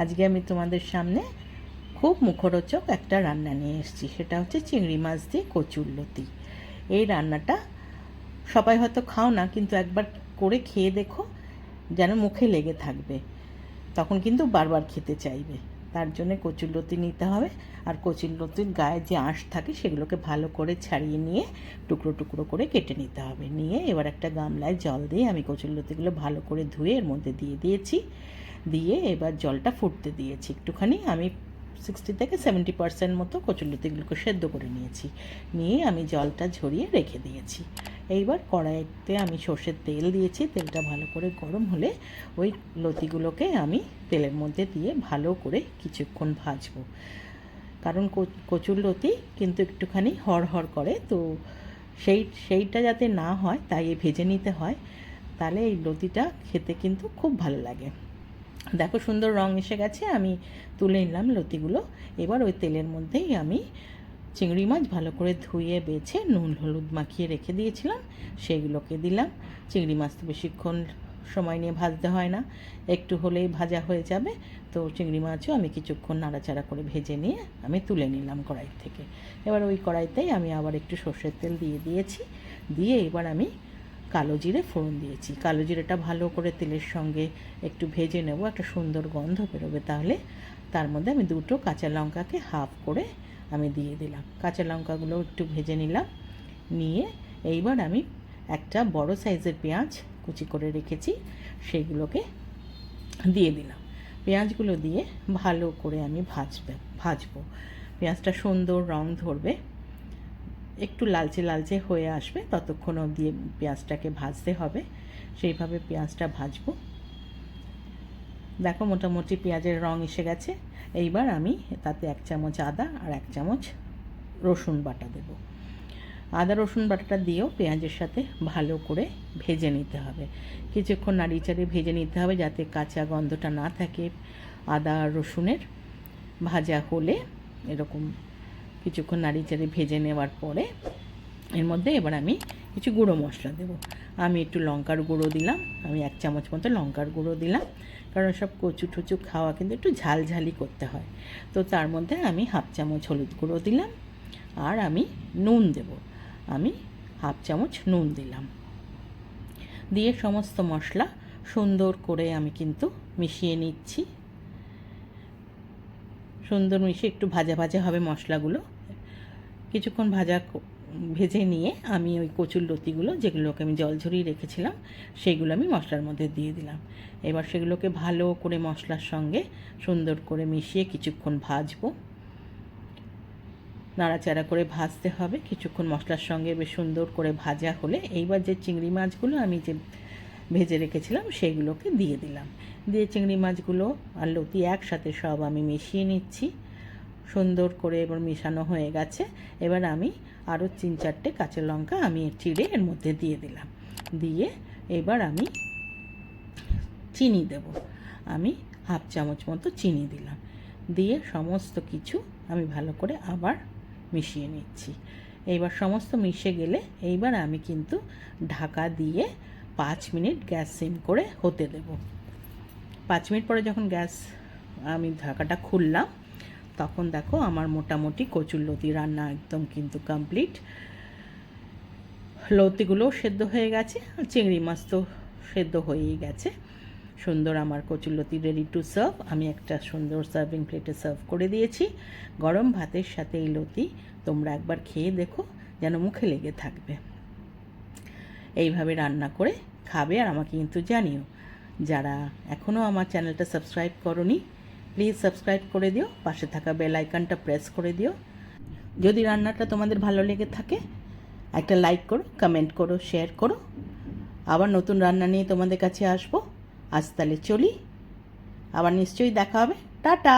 আজকে আমি তোমাদের সামনে খুব মুখরোচক একটা রান্না নিয়ে এসেছি। সেটা হচ্ছে চিংড়ি মাছ দিয়ে কচুরলতি। এই রান্নাটা সবাই হয়তো খাও না, কিন্তু একবার করে খেয়ে দেখো, যেন মুখে লেগে থাকবে, তখন কিন্তু বারবার খেতে চাইবে। তার জন্য কচুরলতি নিতে হবে, আর কচুরলতির গায়ে যে আঁশ থাকে সেগুলোকে ভালো করে ছাড়িয়ে নিয়ে টুকরো টুকরো করে কেটে নিতে হবে। নিয়ে এবার একটা গামলায় জল দিয়ে আমি কচুরলতিগুলো ভালো করে ধুয়ে এর মধ্যে দিয়ে দিয়েছি। দিয়ে এবার জলটা ফুটতে দিয়েছি একটুখানি। আমি 60 থেকে 70% মতো কচুরলতিগুলোকে সেদ্ধ করে নিয়েছি। নিয়ে আমি জলটা ঝরিয়ে রেখে দিয়েছি। এইবার কড়াইতে আমি সর্ষের তেল দিয়েছি। তেলটা ভালো করে গরম হলে ওই লতিগুলোকে আমি তেলের মধ্যে দিয়ে ভালো করে কিছুক্ষণ ভাজবো। কারণ কচুরলতি কিন্তু একটুখানি হড়হড় করে, তো সেইটা যাতে না হয় তাই ভেজে নিতে হয়, তাহলে এই লতিটা খেতে কিন্তু খুব ভালো লাগে। দেখো সুন্দর রং এসে গেছে, আমি তুলে নিলাম লতিগুলো। এবার ওই তেলের মধ্যেই আমি চিংড়ি মাছ ভালো করে ধুয়ে বেছে নুন হলুদ মাখিয়ে রেখে দিয়েছিলাম, সেগুলোকে দিলাম। চিংড়ি মাছ তো বেশিক্ষণ সময় নিয়ে ভাজতে হয় না, একটু হলেই ভাজা হয়ে যাবে। তো চিংড়ি মাছও আমি কিছুক্ষণ নাড়াচাড়া করে ভেজে নিয়ে আমি তুলে নিলাম কড়াই থেকে। এবার ওই কড়াইতেই আমি আবার একটু সর্ষের তেল দিয়ে দিয়েছি। দিয়ে এবার আমি কালো জিরে ফোড়ন দিয়েছি। কালো জিরেটা ভালো করে তেলের সঙ্গে একটু ভেজে নেব, একটা সুন্দর গন্ধ বেরোবে। তাহলে তার মধ্যে আমি দুটো কাঁচা লঙ্কাকে হাফ করে আমি দিয়ে দিলাম। কাঁচা লঙ্কাগুলো একটু ভেজে নিলাম। নিয়ে এইবার আমি একটা বড় সাইজের পেঁয়াজ কুচি করে রেখেছি, সেগুলোকে দিয়ে দিলাম। পেঁয়াজগুলো দিয়ে ভালো করে আমি ভাজবো। পেঁয়াজটা সুন্দর রং ধরবে, একটু লালচে লালচে হয়ে আসবে, ততক্ষণ অবধি পেঁয়াজটাকে ভাজতে হবে। সেইভাবে পেঁয়াজটা ভাজবো। দেখো মোটামুটি পেঁয়াজের রং এসে গেছে। এইবার আমি তাতে 1 চামচ আদা আর 1 চামচ রসুন বাটা দেব। আদা রসুন বাটাটা দিয়েও পেঁয়াজের সাথে ভালো করে ভেজে নিতে হবে। কিছুক্ষণ নাড়িচাড়িয়ে ভেজে নিতে হবে যাতে কাঁচা গন্ধটা না থাকে আদা আর রসুনের। ভাজা হলে এরকম কিছুক্ষণ নাড়িচাড়িয়ে ভেজে নেওয়ার পরে এর মধ্যে এবার আমি কিছু গুঁড়ো মশলা দেব। আমি একটু লঙ্কার গুঁড়ো দিলাম, আমি 1 চামচ মতো লঙ্কার গুঁড়ো দিলাম, কারণ সব কচু টচু খাওয়া কিন্তু একটু ঝালঝালি করতে হয়। তো তার মধ্যে আমি হাফ চামচ হলুদ গুঁড়ো দিলাম, আর আমি নুন দেব। আমি হাফ চামচ নুন দিলাম। দিয়ে সমস্ত মশলা সুন্দর করে আমি কিন্তু মিশিয়ে নিচ্ছি। সুন্দর মিশিয়ে একটু ভাজা ভাজা হবে মশলাগুলো। কিছুক্ষণ ভেজে নিয়ে আমি ওই কচুরলতিগুলো, যেগুলোকে আমি জল ঝরিয়ে রেখেছিলাম, সেগুলো আমি মশলার মধ্যে দিয়ে দিলাম। এবার সেগুলোকে ভালো করে মশলার সঙ্গে সুন্দর করে মিশিয়ে কিছুক্ষণ ভাজবো। নাড়াচাড়া করে ভাজতে হবে কিছুক্ষণ মশলার সঙ্গে। বেশ সুন্দর করে ভাজা হলে এইবার যে চিংড়ি মাছগুলো আমি যে ভেজে রেখেছিলাম সেগুলোকে দিয়ে দিলাম। দিয়ে চিংড়ি মাছগুলো আর লতি একসাথে সব আমি মিশিয়ে নিচ্ছি সুন্দর করে। এবার মেশানো হয়ে গেছে। এবার আমি আরও 3-4টে কাঁচা লঙ্কা আমি চিড়ে এর মধ্যে দিয়ে দিলাম। দিয়ে এবার আমি চিনি দেব। আমি হাফ চামচ মতো চিনি দিলাম। দিয়ে সমস্ত কিছু আমি ভালো করে আবার মিশিয়ে নিচ্ছি। এইবার সমস্ত মিশে গেলে এইবার আমি কিন্তু ঢাকা দিয়ে 5 মিনিট গ্যাস সিম করে হতে দেব। 5 মিনিট পরে যখন গ্যাস আমি ঢাকাটা খুললাম, তখন দেখো আমার মোটামুটি কচুরলতি রান্না একদম কিন্তু কমপ্লিট। লতিগুলোও সেদ্ধ হয়ে গেছে, আর চিংড়ি মাছ তো সেদ্ধ হয়েই গেছে। সুন্দর আমার কচুরলতি রেডি টু সার্ভ। আমি একটা সুন্দর সার্ভিং প্লেটে সার্ভ করে দিয়েছি। গরম ভাতের সাথে এই লতি তোমরা একবার খেয়ে দেখো, যেন মুখে লেগে থাকবে। এইভাবে রান্না করে খাবে আর আমাকে কিন্তু জানিও। যারা এখনও আমার চ্যানেলটা সাবস্ক্রাইব করোনি, প্লিজ সাবস্ক্রাইব করে দিও, পাশে থাকা বেল আইকনটা প্রেস করে দিও। যদি রান্নাটা তোমাদের ভালো লেগে থাকে একটা লাইক করো, কমেন্ট করো, শেয়ার করো। আবার নতুন রান্না নিয়ে তোমাদের কাছে আসবো। আজ তাহলে চলি, আবার নিশ্চয়ই দেখা হবে। টাটা।